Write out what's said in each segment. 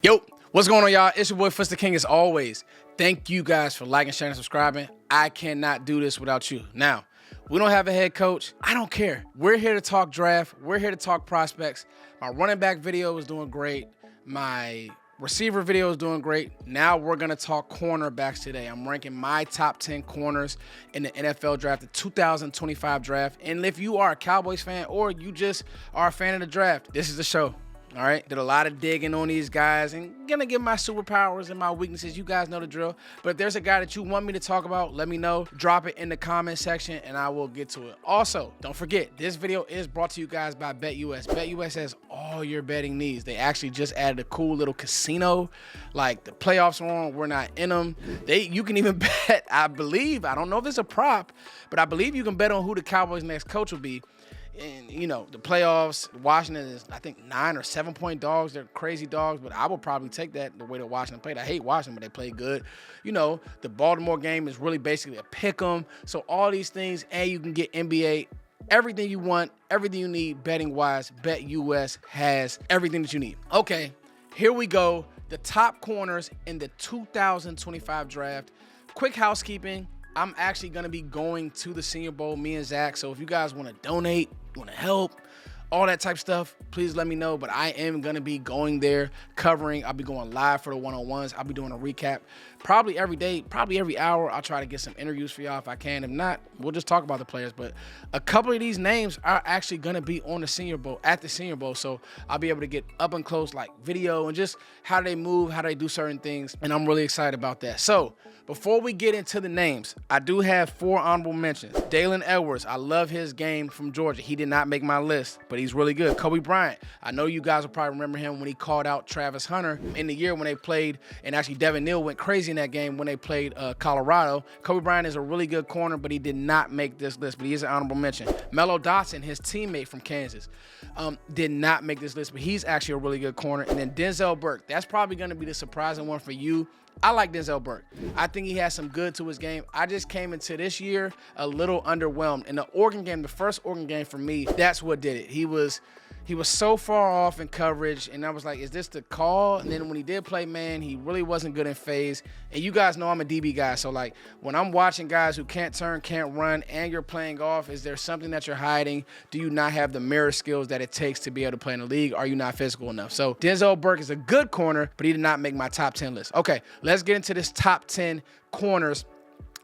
Yo, what's going on, y'all? It's your boy Fuster King as always. Thank you guys for liking, sharing, and subscribing. I cannot do this without you. Now, we don't have a head coach. I don't care. We're here to talk draft. We're here to talk prospects. My running back video is doing great. My receiver video is doing great. Now we're going to talk cornerbacks today. I'm ranking my top 10 corners in the NFL draft, the 2025 draft. And if you are a Cowboys fan or you just are a fan of the draft, this is the show. All right, did a lot of digging on these guys and gonna give my superpowers and my weaknesses. You guys know the drill. But if there's a guy that you want me to talk about, let me know. Drop it in the comment section and I will get to it. Also, don't forget, this video is brought to you guys by BetUS. BetUS has all your betting needs. They actually just added a cool little casino. Like the playoffs are on, we're not in them. You can even bet, I believe, I don't know if it's a prop, but I believe you can bet on who the Cowboys' next coach will be. And, you know, the playoffs, Washington is, I think, 9 or 7 point dogs. They're crazy dogs, but I will probably take that the way that Washington played. I hate Washington, but they played good. You know, the Baltimore game is really basically a pick 'em. So all these things, and you can get NBA, everything you want, everything you need betting-wise. BetUS has everything that you need. Okay, here we go. The top corners in the 2025 draft. Quick housekeeping. I'm actually going to be going to the Senior Bowl, me and Zach. So if you guys want to donate, want to help, all that type of stuff, please let me know. But I am going to be going there covering. I'll be going live for the one-on-ones. I'll be doing a recap probably every day, probably every hour. I'll try to get some interviews for y'all if I can. If not, we'll just talk about the players. But a couple of these names are actually going to be on the Senior Bowl, at the Senior Bowl. So I'll be able to get up and close like video and just how they move, how they do certain things. And I'm really excited about that. So before we get into the names, I do have 4 honorable mentions. Dalen Edwards, I love his game from Georgia. He did not make my list, but he's really good. Kobe Bryant, I know you guys will probably remember him when he called out Travis Hunter in the year when they played, and actually Devin Neal went crazy in that game when they played Colorado. Kobe Bryant is a really good corner, but he did not make this list, but he is an honorable mention. Melo Dotson, his teammate from Kansas, did not make this list, but he's actually a really good corner. And then Denzel Burke, that's probably going to be the surprising one for you. I like Denzel Burke. I think he has some good to his game. I just came into this year a little underwhelmed. In the Oregon game, the first Oregon game for me, that's what did it. He was so far off in coverage, and I was like, is this the call? And then when he did play man, he really wasn't good in phase. And you guys know I'm a DB guy, so like when I'm watching guys who can't turn, can't run, and you're playing off, is there something that you're hiding? Do you not have the mirror skills that it takes to be able to play in the league? Are you not physical enough? So Denzel Burke is a good corner, but he did not make my top 10 list. Okay, let's get into this top 10 corners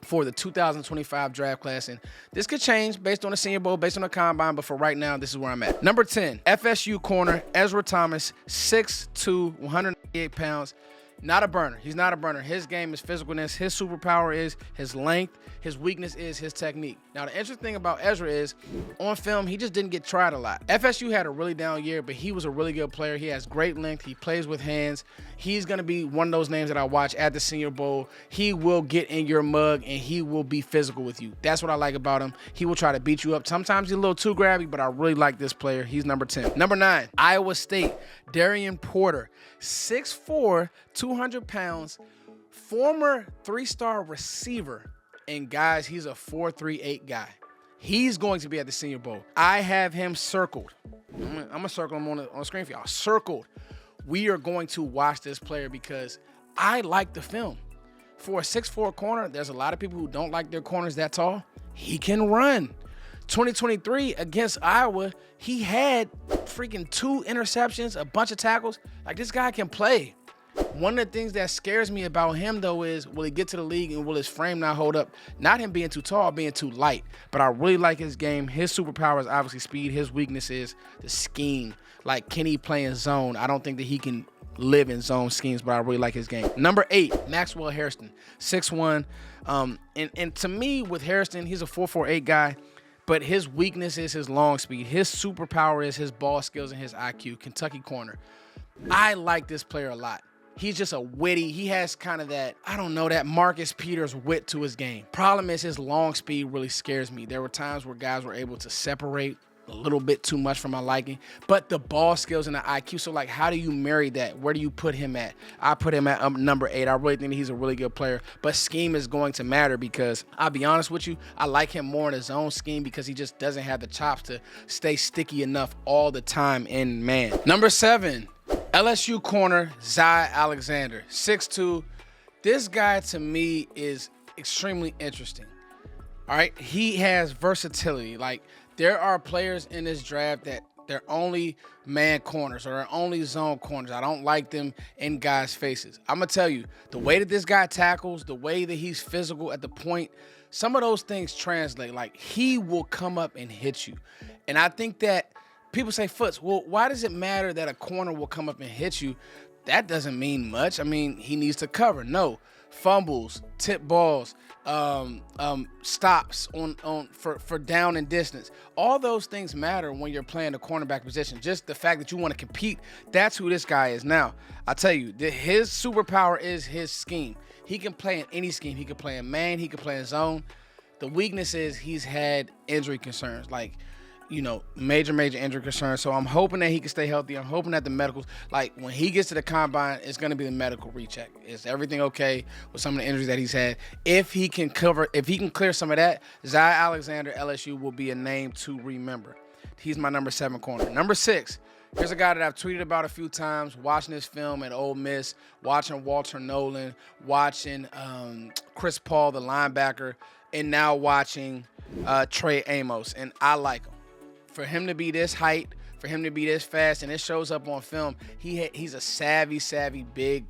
for the 2025 draft class. And this could change based on the Senior Bowl, based on the Combine, but for right now, this is where I'm at. Number 10, FSU corner, Ezra Thomas, 6'2", 188 pounds. Not a burner. He's not a burner. His game is physicalness. His superpower is his length. His weakness is his technique. Now, the interesting thing about Ezra is, on film, he just didn't get tried a lot. FSU had a really down year, but he was a really good player. He has great length. He plays with hands. He's going to be one of those names that I watch at the Senior Bowl. He will get in your mug, and he will be physical with you. That's what I like about him. He will try to beat you up. Sometimes he's a little too grabby, but I really like this player. He's number 10. Number 9, Iowa State, Darian Porter, 6'4", 200 pounds, former 3-star receiver. And guys, he's a 4.38 guy. He's going to be at the Senior Bowl. I have him circled. I'm gonna circle him on the screen for y'all. Circled. We are going to watch this player because I like the film. For a 6'4" corner, there's a lot of people who don't like their corners that tall. He can run. 2023 against Iowa, he had freaking 2 interceptions, a bunch of tackles. Like, this guy can play. One of the things that scares me about him, though, is will he get to the league and will his frame not hold up? Not him being too tall, being too light. But I really like his game. His superpower is obviously speed. His weakness is the scheme. Like, can he play in zone? I don't think that he can live in zone schemes, but I really like his game. Number 8, Maxwell Hairston, 6'1". And to me, with Hairston, he's a 4.48 guy. But his weakness is his long speed. His superpower is his ball skills and his IQ. Kentucky corner. I like this player a lot. He's just a witty. He has kind of that, I don't know, that Marcus Peters wit to his game. Problem is his long speed really scares me. There were times where guys were able to separate a little bit too much for my liking, but the ball skills and the IQ. So, like, how do you marry that? Where do you put him at? I put him at number 8. I really think he's a really good player, but scheme is going to matter because I'll be honest with you, I like him more in his own scheme because he just doesn't have the chops to stay sticky enough all the time in man. Number 7. LSU corner, Zy Alexander, 6'2". This guy, to me, is extremely interesting. All right, he has versatility. Like, there are players in this draft that they're only man corners or they're only zone corners. I don't like them in guys' faces. I'm going to tell you, the way that this guy tackles, the way that he's physical at the point, some of those things translate. Like, he will come up and hit you. And I think that people say, Foots, well, why does it matter that a corner will come up and hit you? That doesn't mean much. I mean, he needs to cover. No. Fumbles, tip balls, stops for down and distance. All those things matter when you're playing the cornerback position. Just the fact that you want to compete, that's who this guy is. Now, I'll tell you, his superpower is his scheme. He can play in any scheme. He can play in man. He can play in zone. The weakness is he's had injury concerns. Like, major injury concerns. So I'm hoping that he can stay healthy. I'm hoping that the medicals, like when he gets to the combine, it's going to be the medical recheck. Is everything okay with some of the injuries that he's had? If he can clear some of that, Zy Alexander, LSU, will be a name to remember. He's my number 7 corner. Number 6, here's a guy that I've tweeted about a few times, watching his film at Ole Miss, watching Walter Nolan, watching Chris Paul, the linebacker, and now watching Trey Amos, and I like him. For him to be this height, for him to be this fast, and it shows up on film, he's a savvy, big,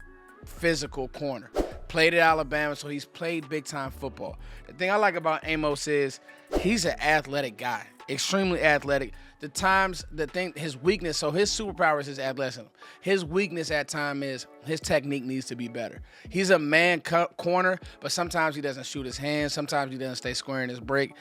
physical corner. Played at Alabama, so he's played big-time football. The thing I like about Amos is he's an athletic guy, extremely athletic. His weakness, so his superpower is his athleticism. His weakness at times is his technique needs to be better. He's a man corner, but sometimes he doesn't shoot his hands. Sometimes he doesn't stay square in his break.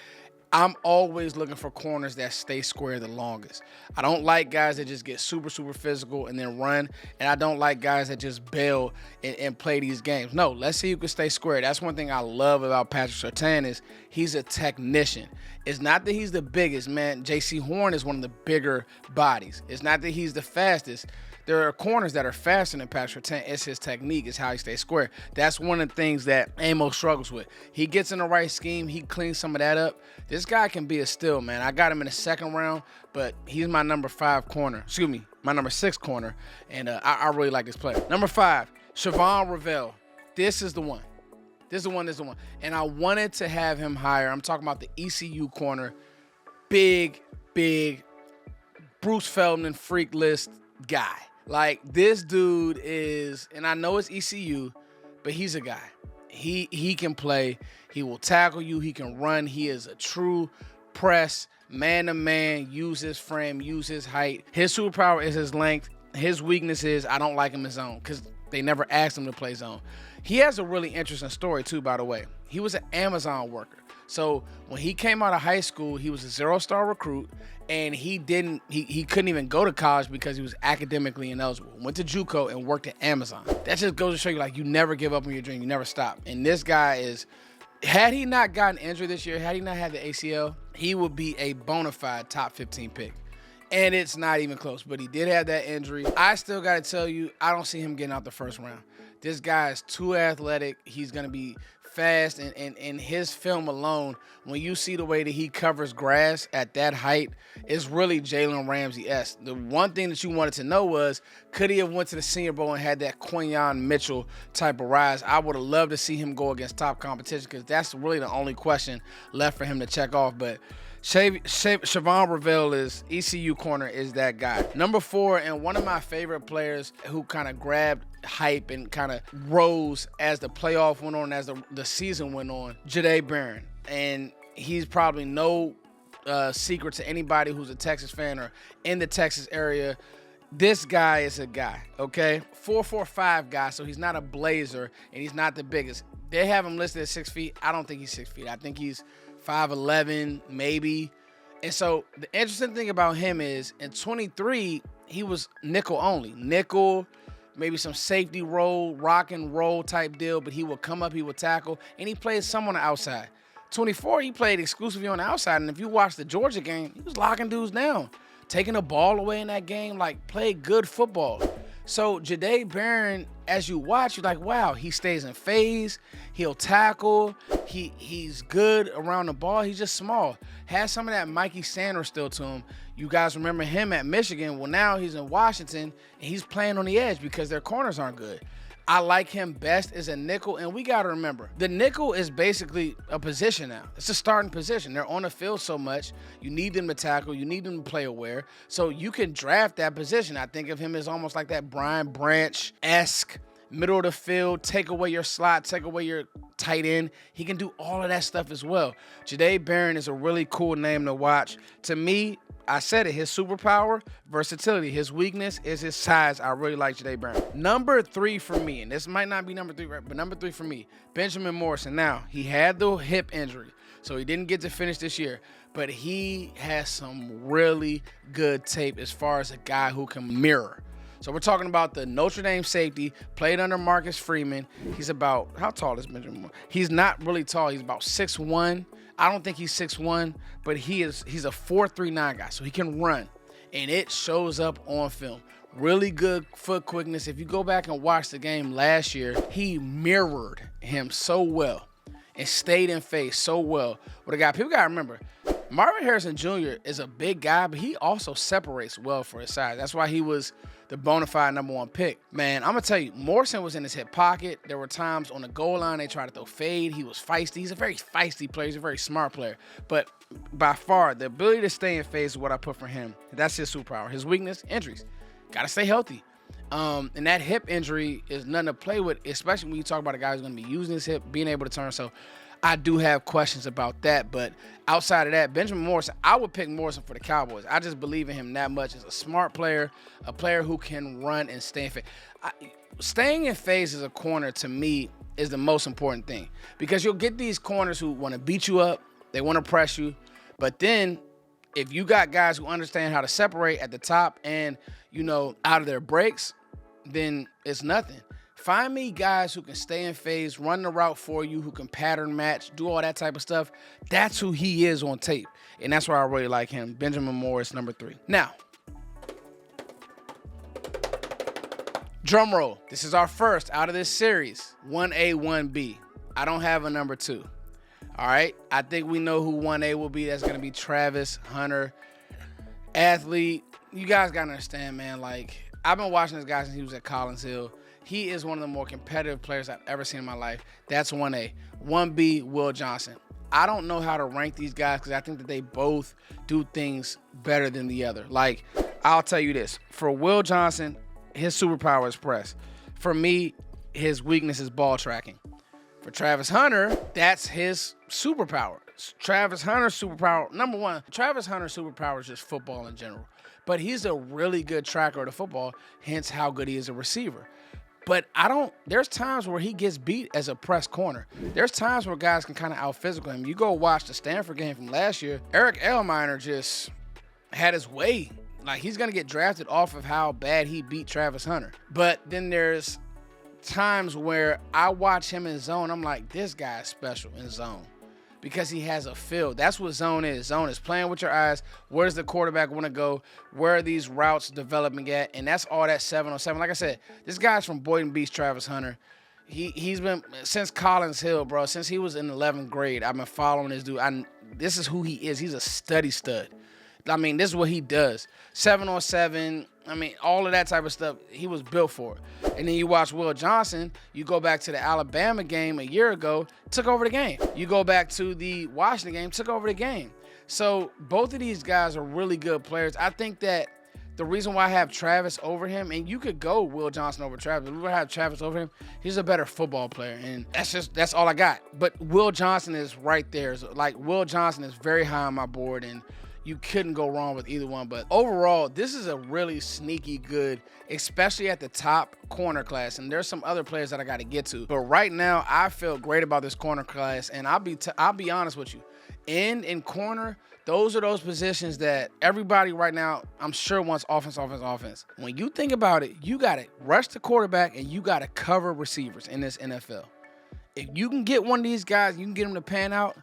I'm always looking for corners that stay square the longest. I don't like guys that just get super physical and then run, and I don't like guys that just bail and play these games. No, let's see who can stay square. That's one thing I love about Patrick Surtain is he's a technician. It's not that he's the biggest, man. J.C. Horn is one of the bigger bodies. It's not that he's the fastest. There are corners that are faster than Patrick Surtain. It's his technique. It's how he stays square. That's one of the things that Amos struggles with. He gets in the right scheme. He cleans some of that up. This guy can be a steal, man. I got him in the 2nd round, but he's my number 5 corner. Excuse me, my number 6 corner, and I really like this player. Number 5, Siobhan Ravel. This is the one. This is the one. And I wanted to have him higher. I'm talking about the ECU corner. Big, Bruce Feldman freak list guy. Like, this dude is, and I know it's ECU, but he's a guy. He can play. He will tackle you. He can run. He is a true press, man-to-man, use his frame, use his height. His superpower is his length. His weakness is I don't like him in zone because they never asked him to play zone. He has a really interesting story, too, by the way. He was an Amazon worker. So when he came out of high school, he was a 0-star recruit, and he couldn't even go to college because he was academically ineligible. Went to JUCO and worked at Amazon. That just goes to show you, like, you never give up on your dream. You never stop. And this guy is, had he not gotten injured this year, had he not had the ACL, he would be a bona fide top 15 pick. And it's not even close, but he did have that injury. I still got to tell you, I don't see him getting out the 1st round. This guy is too athletic. He's going to be fast, and his film alone, when you see the way that he covers grass at that height, it's really Jalen Ramsey-esque. The one thing that you wanted to know was, could he have went to the Senior Bowl and had that Quinyon Mitchell type of rise? I would have loved to see him go against top competition because that's really the only question left for him to check off. But Siobhan Ravel is ECU corner is that guy. Number 4, and one of my favorite players who kind of grabbed hype and kind of rose as the playoff went on, as the season went on, Jahdae Barron. And he's probably no secret to anybody who's a Texas fan or in the Texas area. This guy is a guy, okay? 4'5" guy, so he's not a blazer and he's not the biggest. They have him listed at 6 feet. I don't think he's 6 feet. I think he's 5'11", maybe. And so the interesting thing about him is in 23, he was nickel only. Nickel, maybe some safety roll, rock and roll type deal, but he would come up, he would tackle, and he played some on the outside. 24, he played exclusively on the outside, and if you watch the Georgia game, he was locking dudes down, taking the ball away in that game, like played good football. So Jahdae Barron, as you watch, you're like, wow, he stays in phase. He'll tackle. He's good around the ball. He's just small. Has some of that Mikey Sanders still to him. You guys remember him at Michigan. Well, now he's in Washington, and he's playing on the edge because their corners aren't good. I like him best as a nickel, and we got to remember, the nickel is basically a position now. It's a starting position. They're on the field so much. You need them to tackle. You need them to play aware. So you can draft that position. I think of him as almost like that Brian Branch-esque, middle of the field, take away your slot, take away your tight end. He can do all of that stuff as well. Jahdae Barron is a really cool name to watch. To me, I said it, his superpower, versatility. His weakness is his size. I really like Jahdae Barron. Number 3 for me, and this might not be number 3, right, but number 3 for me, Benjamin Morrison. Now, he had the hip injury, so he didn't get to finish this year, but he has some really good tape as far as a guy who can mirror. So we're talking about the Notre Dame safety, played under Marcus Freeman. He's about, how tall is Benjamin Moore? He's not really tall. He's about 6'1". I don't think he's 6'1", but he's a 4.39 guy, so he can run, and it shows up on film. Really good foot quickness. If you go back and watch the game last year, he mirrored him so well and stayed in phase so well. What a guy, people got to remember, Marvin Harrison Jr. is a big guy, but he also separates well for his size. That's why he was the bona fide #1 pick. Man, I'm going to tell you, Morrison was in his hip pocket. There were times on the goal line they tried to throw fade. He was feisty. He's a very feisty player. He's a very smart player. But by far, the ability to stay in phase is what I put for him. That's his superpower. His weakness, injuries. Got to stay healthy. And that hip injury is nothing to play with, especially when you talk about a guy who's going to be using his hip, being able to turn. So I do have questions about that. But outside of that, Benjamin Morrison, I would pick Morrison for the Cowboys. I just believe in him that much. As a smart player, a player who can run and stay in phase. Staying in phase as a corner, to me, is the most important thing. Because you'll get these corners who want to beat you up. They want to press you. But then if you got guys who understand how to separate at the top and, out of their breaks, then it's nothing. Find me guys who can stay in phase, run the route for you, who can pattern match, do all that type of stuff. That's who he is on tape. And that's why I really like him. Benjamin Morris, number 3. Now, drum roll. This is our first out of this series. 1A, 1B. I don't have a number 2. All right? I think we know who 1A will be. That's going to be Travis Hunter. Athlete. You guys got to understand, man. I've been watching this guy since he was at Collins Hill. He is one of the more competitive players I've ever seen in my life. That's 1A. 1B, Will Johnson. I don't know how to rank these guys because I think that they both do things better than the other. I'll tell you this. For Will Johnson, his superpower is press. For me, his weakness is ball tracking. For Travis Hunter, that's his superpower. Travis Hunter's superpower, number 1, Travis Hunter's superpower is just football in general. But he's a really good tracker of the football, hence how good he is a receiver. But there's times where he gets beat as a press corner. There's times where guys can kind of out-physical him. You go watch the Stanford game from last year, Eric Elminer just had his way. He's going to get drafted off of how bad he beat Travis Hunter. But then there's times where I watch him in zone, I'm like, this guy is special in zone. Because he has a feel. That's what zone is. Zone is playing with your eyes. Where does the quarterback want to go? Where are these routes developing at? And that's all that 7-on-7. Like I said, this guy's from Boynton Beach, Travis Hunter. He's been, since Collins Hill, bro, since he was in 11th grade, I've been following this dude. This is who he is. He's a study stud. This is what he does. 7-on-7. All of that type of stuff, he was built for it. And then you watch Will Johnson, you go back to the Alabama game a year ago, took over the game. You go back to the Washington game, took over the game. So both of these guys are really good players. I think that the reason why I have Travis over him, and you could go Will Johnson over Travis, but we would have Travis over him, he's a better football player. And that's all I got. But Will Johnson is right there. Will Johnson is very high on my board, and you couldn't go wrong with either one. But overall, this is a really sneaky good, especially at the top, corner class. And there's some other players that I got to get to. But right now, I feel great about this corner class. And I'll be honest with you. End and corner, those are those positions that everybody right now, I'm sure, wants offense. When you think about it, you got to rush the quarterback and you got to cover receivers in this NFL. If you can get one of these guys, you can get them to pan out,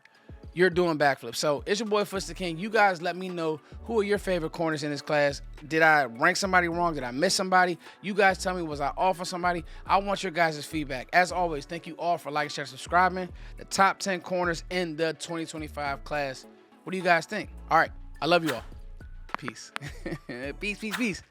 you're doing backflips. So it's your boy Foots the King. You guys let me know who are your favorite corners in this class. Did I rank somebody wrong? Did I miss somebody? You guys tell me, was I off on somebody? I want your guys' feedback. As always, thank you all for liking, sharing, subscribing. The top 10 corners in the 2025 class. What do you guys think? All right. I love you all. Peace. Peace, peace, peace.